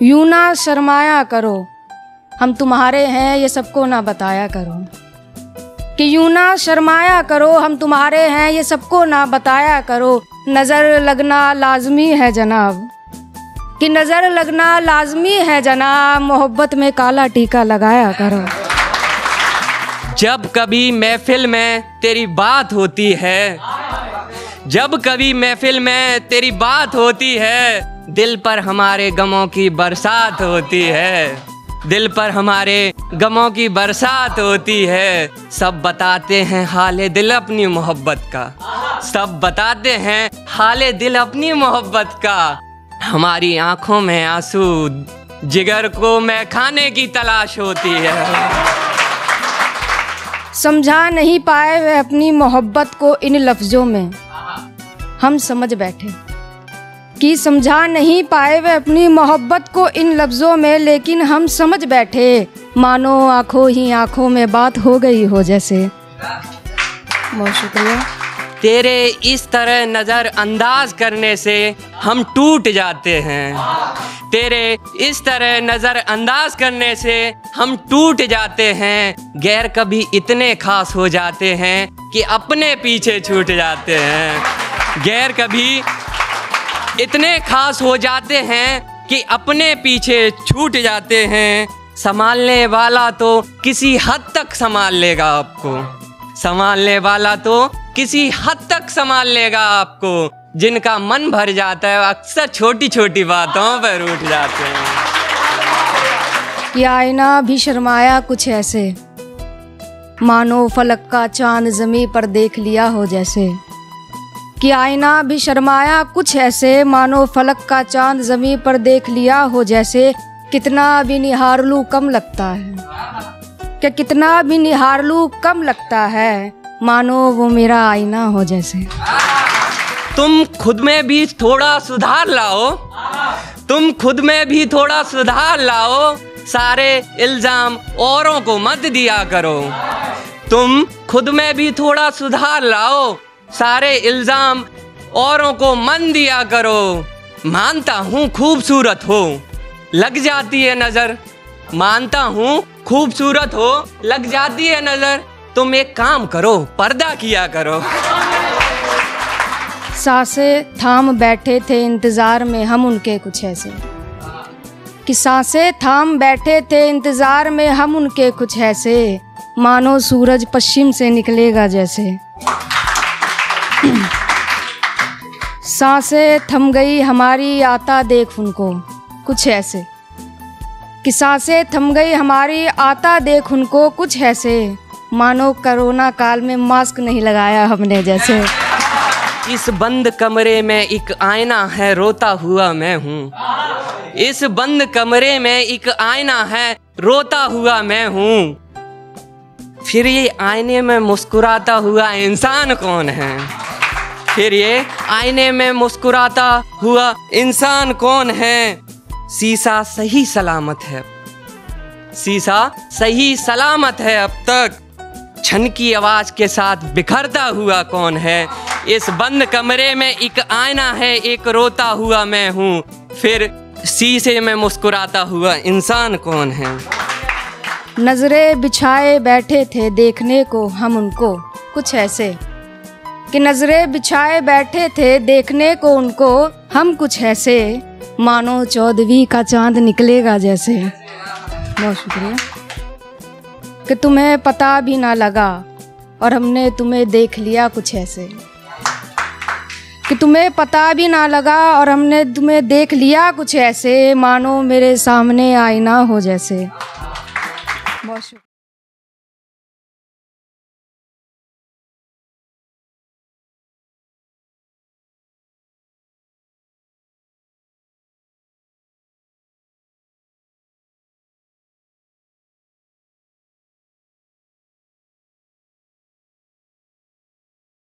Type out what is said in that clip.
यूं ना शर्माया करो, हम तुम्हारे हैं ये सबको ना बताया करो। कि यूं ना शर्माया करो, हम तुम्हारे हैं ये सबको ना बताया करो। नज़र लगना लाजमी है जनाब, कि नज़र लगना लाजमी है जनाब, मोहब्बत में काला टीका लगाया करो। जब कभी महफिल में तेरी बात होती है, जब कभी महफिल में तेरी बात होती है, दिल पर हमारे गमों की बरसात होती है, दिल पर हमारे गमों की बरसात होती है। सब बताते हैं हाले दिल अपनी मोहब्बत का, सब बताते हैं हाले दिल अपनी मोहब्बत का। हमारी आंखों में आंसू, जिगर को मैं खाने की तलाश होती है। समझा नहीं पाए वे अपनी मोहब्बत को इन लफ्ज़ों में, हम समझ बैठे। कि समझा नहीं पाए वे अपनी मोहब्बत को इन लफ्ज़ों में, लेकिन हम समझ बैठे। मानो आँखों ही आँखों में बात हो गई हो जैसे। बहुत शुक्रिया। तेरे इस तरह नज़र अंदाज करने से हम टूट जाते हैं, तेरे इस तरह नज़र अंदाज करने से हम टूट जाते हैं। गैर कभी इतने खास हो जाते हैं कि अपने पीछे छूट जाते हैं। गैर कभी इतने खास हो जाते हैं कि अपने पीछे छूट जाते हैं। संभालने वाला तो किसी हद तक संभाल लेगा आपको, संभालने वाला तो किसी हद तक संभाल लेगा आपको। जिनका मन भर जाता है अक्सर छोटी छोटी बातों पर रूठ जाते हैं। कि आईना भी शर्माया कुछ ऐसे, मानो फलक का चांद ज़मीं पर देख लिया हो जैसे। कि आईना भी शर्माया कुछ ऐसे, मानो फलक का चांद ज़मीं पर देख लिया हो जैसे। कितना भी निहार लूँ कम लगता है, कि कितना भी निहार लूँ कम लगता है, मानो वो मेरा आईना हो जैसे। तुम खुद में भी थोड़ा सुधार लाओ, तुम खुद में भी थोड़ा सुधार लाओ। सारे इल्ज़ाम औरों को मत दिया करो, तुम खुद में भी थोड़ा सुधार लाओ। सारे इल्ज़ाम औरों को मन दिया करो। मानता हूँ खूबसूरत हो, लग जाती है नज़र, मानता हूँ खूबसूरत हो, लग जाती है नज़र। तुम एक काम करो, पर्दा किया करो। सांसें थाम बैठे थे इंतज़ार में हम उनके कुछ ऐसे। कि सांसें थाम बैठे थे इंतज़ार में हम उनके कुछ ऐसे, मानो सूरज पश्चिम से निकलेगा जैसे। सांसें थम गई हमारी आता देख उनको कुछ ऐसे। कि सांसें थम गई हमारी आता देख उनको कुछ ऐसे, मानो कोरोना काल में मास्क नहीं लगाया हमने जैसे। इस बंद कमरे में एक आईना है, रोता हुआ मैं हूँ। इस बंद कमरे में एक आईना है, रोता हुआ मैं हूँ। फिर ये आईने में मुस्कुराता हुआ इंसान कौन है? फिर ये आईने में मुस्कुराता हुआ इंसान कौन है? शीशा सही सलामत है, शीशा सही सलामत है अब तक। छन की आवाज के साथ बिखरता हुआ कौन है? इस बंद कमरे में एक आईना है, एक रोता हुआ मैं हूँ। फिर शीशे में मुस्कुराता हुआ इंसान कौन है? नजरें बिछाए बैठे थे देखने को हम उनको कुछ ऐसे। कि नजरें बिछाए बैठे थे देखने को उनको हम कुछ ऐसे, मानो 14वीं का चांद निकलेगा जैसे। बहुत शुक्रिया। कि तुम्हें पता भी ना लगा और हमने तुम्हें देख लिया कुछ ऐसे। कि तुम्हें पता भी ना लगा और हमने तुम्हें देख लिया कुछ ऐसे, मानो मेरे सामने आईना हो जैसे। बहुत शुक्रिया।